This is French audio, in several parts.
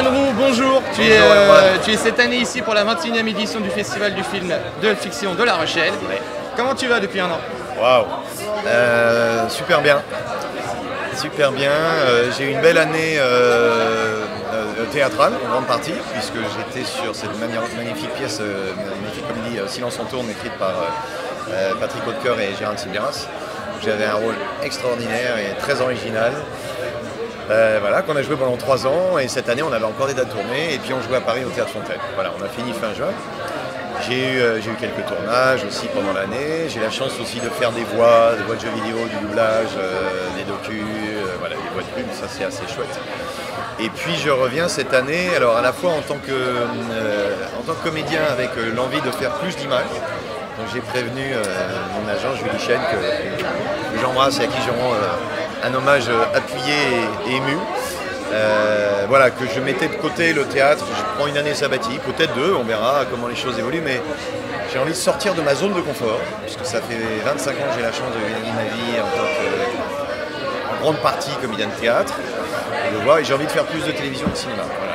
Stéphane Roux, bonjour. Tu es cette année ici pour la 21e édition du Festival du film de fiction de La Rochelle. Ouais. Comment tu vas depuis un an? Waouh, super bien. Super bien. J'ai eu une belle année théâtrale en grande partie, puisque j'étais sur cette magnifique pièce, magnifique comédie Silence on tourne, écrite par Patrick Hautecoeur et Gérard Silveras. J'avais un rôle extraordinaire et très original. Voilà, qu'on a joué pendant 3 ans, et cette année on avait encore des dates tournées, et puis on jouait à Paris au Théâtre Fontaine. Voilà, on a fini fin juin. J'ai eu quelques tournages aussi pendant l'année. J'ai la chance aussi de faire des voix de jeux vidéo, du doublage, des docus, voilà, des voix de pub, ça c'est assez chouette. Et puis je reviens cette année, alors à la fois en tant que comédien avec l'envie de faire plus d'images. Donc j'ai prévenu mon agent Julie Chen que j'embrasse et à qui je rends un hommage appuyé et ému. Voilà, que je mettais de côté le théâtre, je prends une année sabbatique, peut-être 2, on verra comment les choses évoluent, mais j'ai envie de sortir de ma zone de confort, puisque ça fait 25 ans que j'ai la chance de gagner ma vie en grande partie comédien de théâtre, et j'ai envie de faire plus de télévision et de cinéma. Voilà.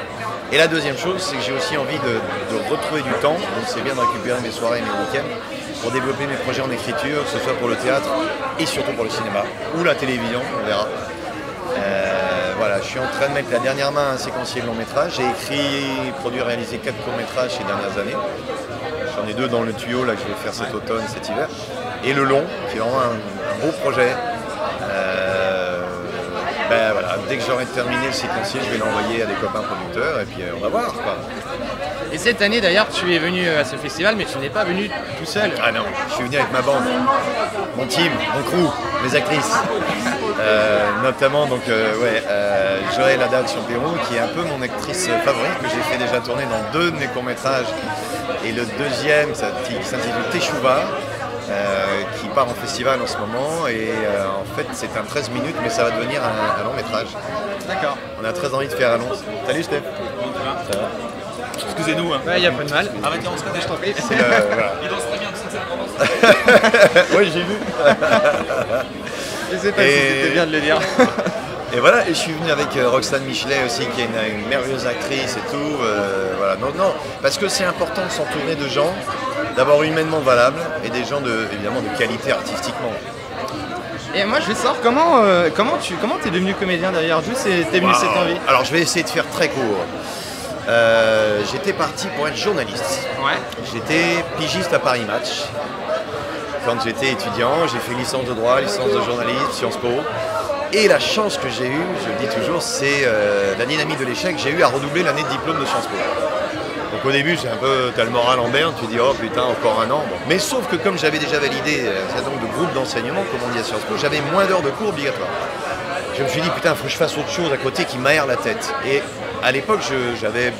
Et la deuxième chose, c'est que j'ai aussi envie de retrouver du temps, donc c'est bien de récupérer mes soirées et mes week-ends, pour développer mes projets en écriture, que ce soit pour le théâtre et surtout pour le cinéma, ou la télévision, on verra. Voilà, je suis en train de mettre la dernière main à un séquencier de long métrage. J'ai écrit, produit, réalisé 4 courts métrages ces dernières années. J'en ai 2 dans le tuyau là, que je vais faire cet automne, cet hiver. Et le long, qui est vraiment un beau projet. Voilà, dès que j'aurai terminé le séquencier, je vais l'envoyer à des copains producteurs et puis on va voir quoi. Et cette année d'ailleurs, tu es venu à ce festival, mais tu n'es pas venu tout seul. Ah non, je suis venu avec ma bande, mon team, mon crew, mes actrices. Notamment donc Joëlle Haddad Champérou, qui est un peu mon actrice favorite, que j'ai fait déjà tourner dans 2 de mes courts-métrages. Et le deuxième, qui s'intitule Teshuva, qui part en festival en ce moment. Et en fait, c'est un 13 minutes, mais ça va devenir un long métrage. D'accord. On a très envie de faire un long. Salut Steph. Ça va? Excusez-nous. Hein. Ouais, il n'y a pas de mal. Ah bah tiens, on se connaît, je t'en prie. Voilà. Il danse très bien, ça. Oui, j'ai vu. Je sais pas si c'était bien de le dire. Et voilà, et je suis venu avec Roxane Michelet aussi, qui est une merveilleuse actrice et tout. Voilà. Non, parce que c'est important de s'entourer de gens, d'abord humainement valables, et des gens évidemment de qualité artistiquement. Et moi je veux savoir comment t'es devenu comédien d'ailleurs, d'où t'es venu cette envie? Alors je vais essayer de faire très court. J'étais parti pour être journaliste. Ouais. J'étais pigiste à Paris Match. Quand j'étais étudiant, j'ai fait licence de droit, licence de journalisme, Sciences Po. Et la chance que j'ai eue, je le dis toujours, c'est la dynamique de l'échec. J'ai eu à redoubler l'année de diplôme de Sciences Po. Donc au début, c'est un peu, t'as le moral en berne, tu dis oh putain, encore un an. Bon. Mais sauf que comme j'avais déjà validé un certain nombre de groupes d'enseignement, comme on dit à Sciences Po, j'avais moins d'heures de cours obligatoires. Je me suis dit putain, il faut que je fasse autre chose à côté qui m'aère la tête. Et à l'époque, j'avais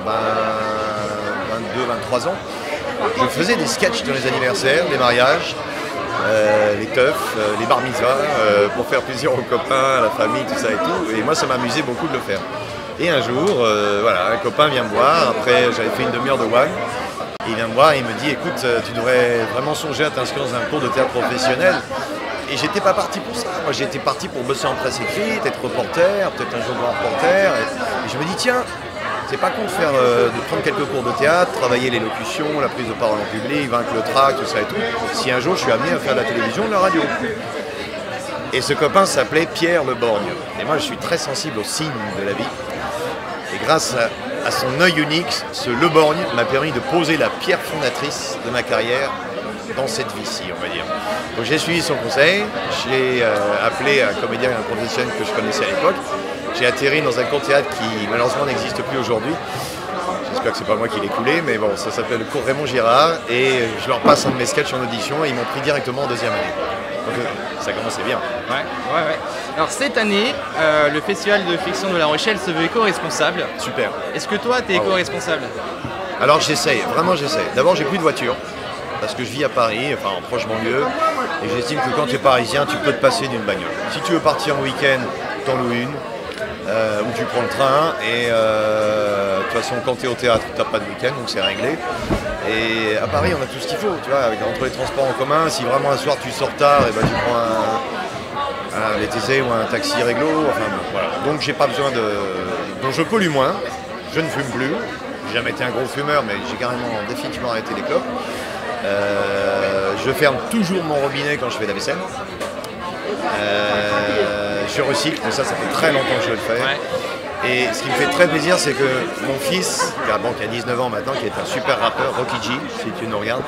22, 23 ans. Je faisais des sketchs dans les anniversaires, les mariages, les teufs, les bar mitzvahs, pour faire plaisir aux copains, à la famille, tout ça et tout. Et moi, ça m'amusait beaucoup de le faire. Et un jour, voilà, un copain vient me voir, après j'avais fait une demi-heure de WAG, et il vient me voir et il me dit écoute, tu devrais vraiment songer à t'inscrire dans un cours de théâtre professionnel. Et j'étais pas parti pour ça, moi j'étais parti pour bosser en presse écrite, être reporter, peut-être un jour grand reporter. Et je me dis tiens, c'est pas con de prendre quelques cours de théâtre, travailler l'élocution, la prise de parole en public, vaincre le trac, tout ça et tout, si un jour je suis amené à faire de la télévision ou de la radio. Et ce copain s'appelait Pierre Le Borgne. Et moi je suis très sensible aux signes de la vie. Et grâce à son œil unique, ce Le Borgne m'a permis de poser la pierre fondatrice de ma carrière dans cette vie-ci, on va dire. Donc j'ai suivi son conseil, j'ai appelé un comédien et un professionnel que je connaissais à l'époque. J'ai atterri dans un cours de théâtre qui malheureusement n'existe plus aujourd'hui. J'espère que c'est pas moi qui l'ai coulé, mais bon, ça s'appelle le cours Raymond Girard, et je leur passe un de mes sketchs en audition et ils m'ont pris directement en 2e année. Donc ça commençait bien. Ouais. Alors cette année, le festival de fiction de La Rochelle se veut éco-responsable. Super. Est-ce que toi, t'es éco-responsable? Alors j'essaye, vraiment j'essaye. D'abord, j'ai plus de voiture, parce que je vis à Paris, enfin en proche banlieue, et j'estime que quand tu es parisien, tu peux te passer d'une bagnole. Si tu veux partir en week-end, t'en loues une, ou tu prends le train, et de toute façon quand tu es au théâtre, tu n'as pas de week-end, donc c'est réglé. Et à Paris, on a tout ce qu'il faut, tu vois, entre les transports en commun, si vraiment un soir tu sors tard, et ben, tu prends un VTC ou un taxi réglo, enfin bon, voilà. Donc j'ai pas besoin dont je pollue moins. Je ne fume plus. J'ai jamais été un gros fumeur, mais j'ai définitivement arrêté les clopes. Je ferme toujours mon robinet quand je fais la vaisselle. Je recycle, mais ça fait très longtemps que je le fais. Ouais. Et ce qui me fait très plaisir, c'est que mon fils, qui a 19 ans maintenant, qui est un super rappeur, Rocky G, si tu nous regardes,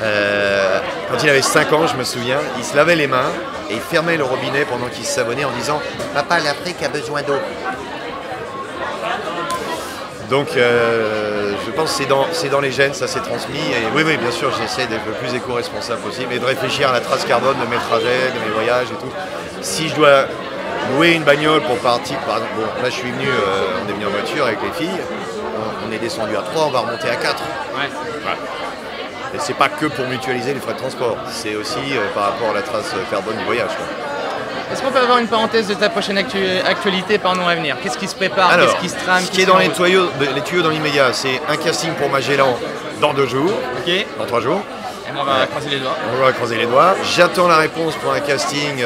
quand il avait 5 ans, je me souviens, il se lavait les mains et il fermait le robinet pendant qu'il se savonnait en disant « Papa, l'Afrique a besoin d'eau ». Donc je pense que c'est dans les gènes, ça s'est transmis. Et oui, bien sûr, j'essaie d'être le plus éco-responsable possible et de réfléchir à la trace carbone de mes trajets, de mes voyages et tout. Si je dois louer une bagnole pour partir, par exemple, bon, là je suis venu, on est venu en voiture avec les filles, on est descendu à 3, on va remonter à 4. Ouais. Voilà. Et c'est pas que pour mutualiser les frais de transport, c'est aussi par rapport à la trace carbone du voyage, quoi. Est-ce qu'on peut avoir une parenthèse de ta prochaine actualité par nom à venir? Qu'est-ce qui se prépare? Alors, qu'est-ce qui se trame? ce qui est dans les tuyaux dans l'immédiat, c'est un casting pour Magellan dans 2 jours, Ok. Et dans 3 jours. on va croiser les doigts. On va croiser les doigts. J'attends la réponse pour un casting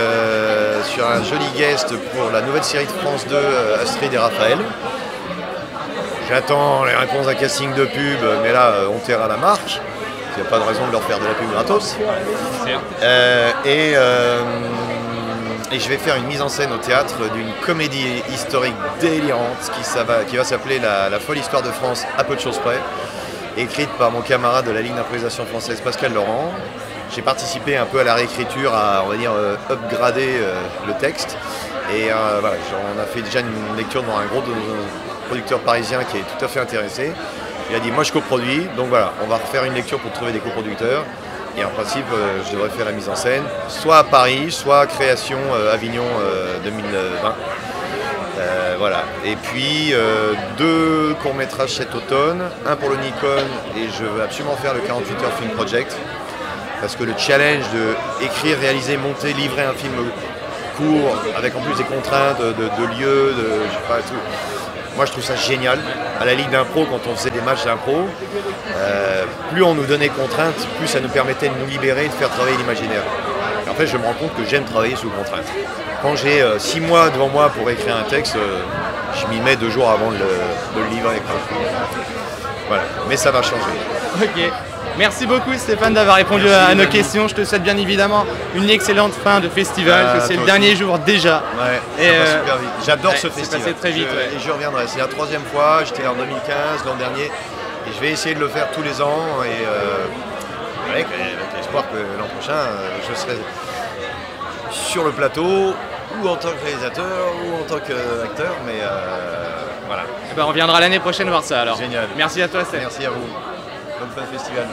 sur un joli guest pour la nouvelle série de France 2, Astrid et Raphaël. J'attends les réponses d'un casting de pub, mais là, on taira la marque. Il n'y a pas de raison de leur faire de la pub gratos. Et je vais faire une mise en scène au théâtre d'une comédie historique délirante qui va s'appeler la folle histoire de France à peu de choses près, écrite par mon camarade de la Ligue d'improvisation française Pascal Laurent. J'ai participé un peu à la réécriture, à on va dire upgrader le texte. Et voilà, on a fait déjà une lecture devant un gros producteur parisien qui est tout à fait intéressé. Il a dit moi je coproduis, donc voilà, on va refaire une lecture pour trouver des coproducteurs. Et en principe, je devrais faire la mise en scène, soit à Paris, soit à Création Avignon 2020. Voilà. Et puis 2 courts-métrages cet automne, un pour le Nikon, et je veux absolument faire le 48 Heures Film Project. Parce que le challenge de écrire, réaliser, monter, livrer un film court, avec en plus des contraintes de lieu, je sais pas, tout. Moi je trouve ça génial. À la Ligue d'impro, quand on faisait des matchs d'impro, plus on nous donnait contraintes, plus ça nous permettait de nous libérer et de faire travailler l'imaginaire. En fait, je me rends compte que j'aime travailler sous contrainte. Quand j'ai 6 mois devant moi pour écrire un texte, je m'y mets 2 jours avant de le livrer. Voilà, mais ça va changer. Ok. Merci beaucoup Stéphane d'avoir répondu à nos questions. Je te souhaite bien évidemment une excellente fin de festival, que c'est le dernier jour déjà. Ouais, et ça va super vite. J'adore ce c'est festival. passé très vite. Et je reviendrai. C'est la 3e fois, j'étais là en 2015, l'an dernier. Et je vais essayer de le faire tous les ans. Et avec l'espoir que l'an prochain, je serai sur le plateau, ou en tant que réalisateur, ou en tant qu'acteur. Mais voilà. Et ben, on reviendra l'année prochaine voir ça alors. Génial. Merci à toi Stéphane. Merci à vous. Bonne fin de festival.